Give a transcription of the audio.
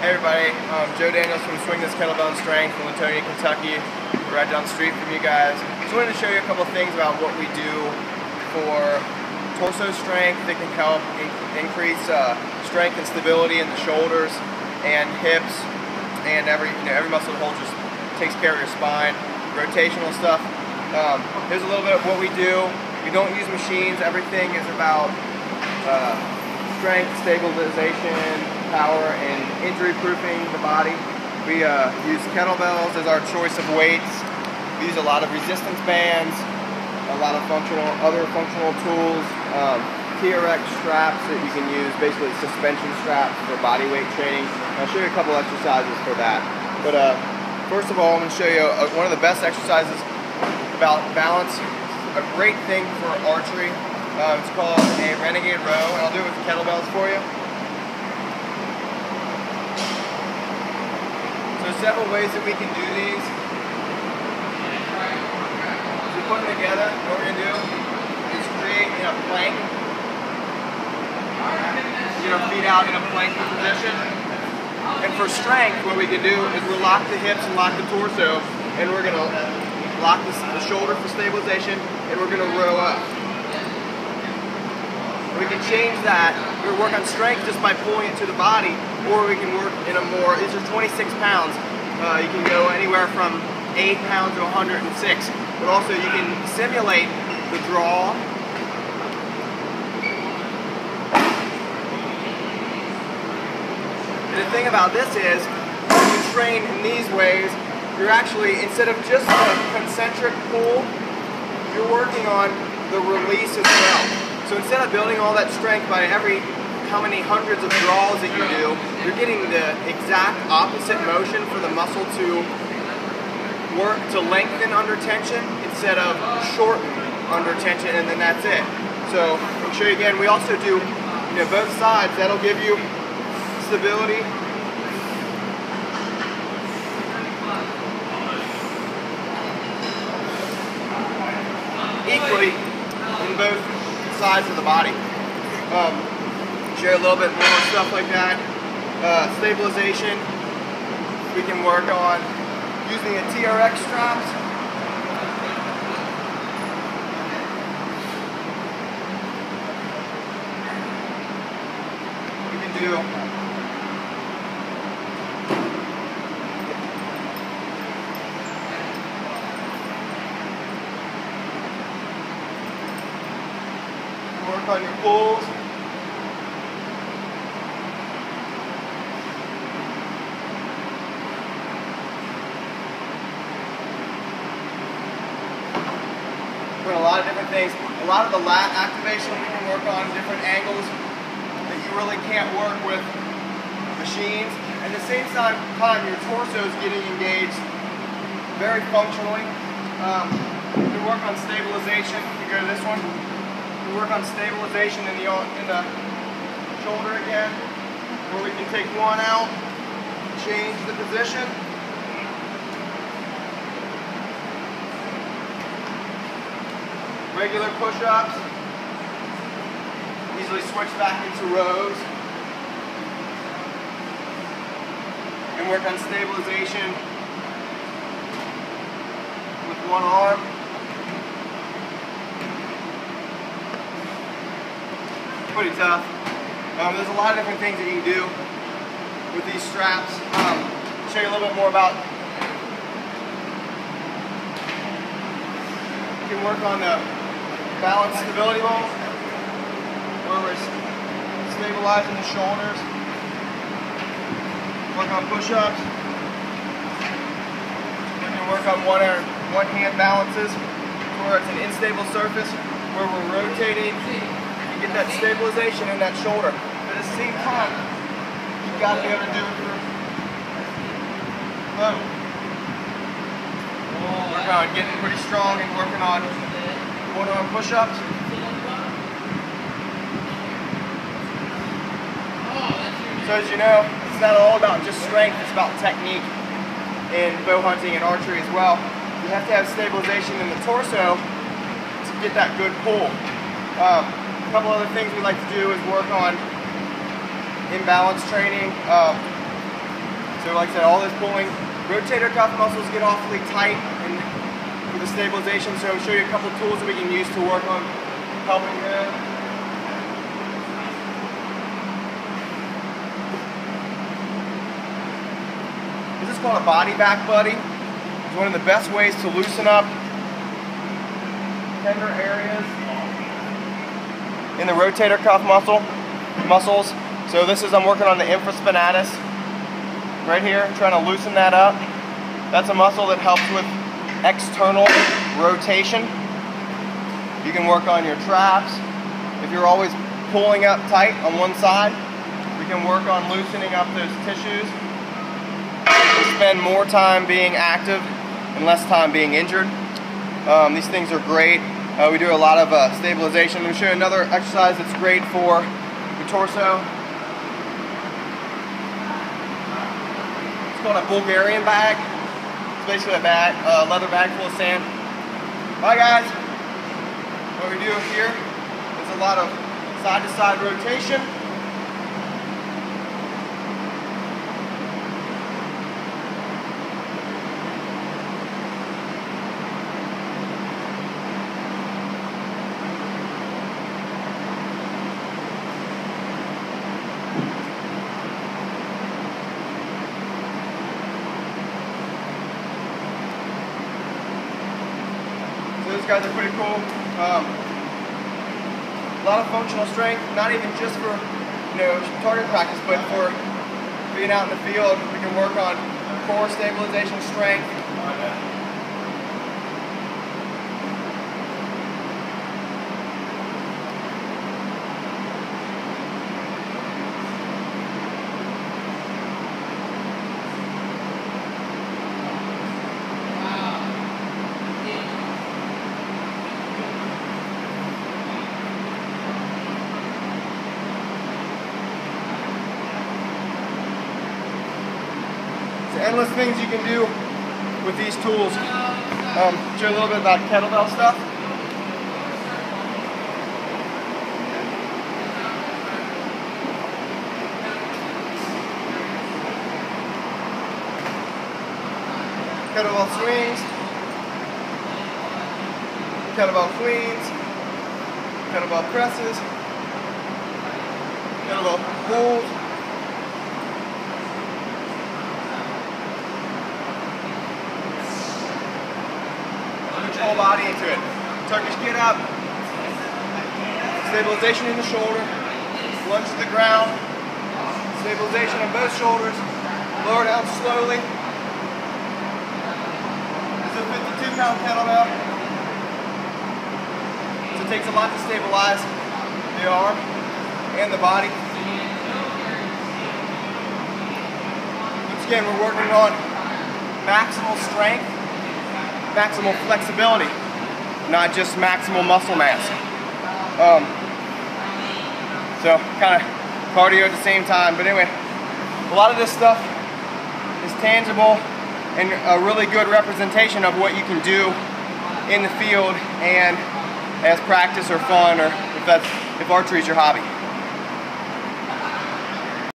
Hey everybody, Joe Daniels from Swing This Kettlebell and Strength in Latonia, Kentucky. We're right down the street from you guys. Just wanted to show you a couple of things about what we do for torso strength that can help increase strength and stability in the shoulders and hips, and every muscle that holds just takes care of your spine. Rotational stuff. Here's a little bit of what we do. We don't use machines. Everything is about strength, stabilization, power, and injury-proofing the body. We use kettlebells as our choice of weights. We use a lot of resistance bands, a lot of other functional tools, TRX straps that you can use, basically suspension straps for body weight training. I'll show you a couple exercises for that. But first of all, I'm going to show you one of the best exercises about balance. A great thing for archery. It's called a renegade row, and I'll do it with the kettlebells for you. So several ways that we can do these. So we put them together. What we're going to do is create a plank. Get our feet out in a plank position. And for strength, what we can do is we'll lock the hips and lock the torso, and we're going to lock the shoulder for stabilization, and we're going to row up. We can change that. We can work on strength just by pulling it to the body, or we can work in a more, these are 26 pounds. You can go anywhere from 8 pounds to 106. But also you can simulate the draw. And the thing about this is, when you train in these ways, you're actually, instead of just a concentric pull, you're working on the release as well. So instead of building all that strength by how many hundreds of draws that you do, you're getting the exact opposite motion for the muscle to work to lengthen under tension instead of shorten under tension, and then that's it. So I'll show you again. We also do both sides. That'll give you stability. Equally in both sides of the body. Show you a little bit more stuff like that. Stabilization. We can work on using the TRX straps. We can do work on your pulls. A lot of different things. A lot of the lat activation we can work on different angles that you really can't work with machines. At the same time, your torso is getting engaged very functionally. You can work on stabilization. You go to this one. We work on stabilization in the shoulder again, where we can take one out, change the position. Regular push-ups. Easily switch back into rows. And work on stabilization with one arm. Pretty tough. There's a lot of different things that you can do with these straps. I'll show you a little bit more about. You can work on the balance stability ball, where we're stabilizing the shoulders. Work on push-ups. We can work on one hand balances, where it's an unstable surface, where we're rotating. You get that stabilization in that shoulder. But at the same time, you've got to be able to do it for both. Work on getting pretty strong and working on one-arm push-ups. So as you know, it's not all about just strength, it's about technique in bow hunting and archery as well. You have to have stabilization in the torso to get that good pull. A couple other things we like to do is work on imbalance training. So like I said, all this pulling, rotator cuff muscles get awfully tight and for the stabilization. So I'll show you a couple tools that we can use to work on helping them. This is called a body back buddy. It's one of the best ways to loosen up tender areas in the rotator cuff muscles. So this is, I'm working on the infraspinatus right here, trying to loosen that up. That's a muscle that helps with external rotation. You can work on your traps. If you're always pulling up tight on one side, we can work on loosening up those tissues. Spend more time being active and less time being injured. These things are great. We do a lot of stabilization. Let me show you another exercise that's great for the torso. It's called a Bulgarian bag. It's basically a bag, leather bag full of sand. Alright guys, what we do here is a lot of side-to-side rotation. Those guys are pretty cool. A lot of functional strength, not even just for target practice, but for being out in the field. We can work on core stabilization, strength. Endless things you can do with these tools. Show you a little bit about kettlebell stuff. Kettlebell swings, kettlebell cleans, kettlebell presses, kettlebell pulls. Whole body into it. Turkish get up, stabilization in the shoulder, lunge to the ground, stabilization on both shoulders, lower down slowly. This is a 52-pound kettlebell, so it takes a lot to stabilize the arm and the body. Once again, we're working on maximal strength, maximal flexibility, not just maximal muscle mass. So kind of cardio at the same time. But anyway, a lot of this stuff is tangible and a really good representation of what you can do in the field and as practice or fun, or if archery is your hobby.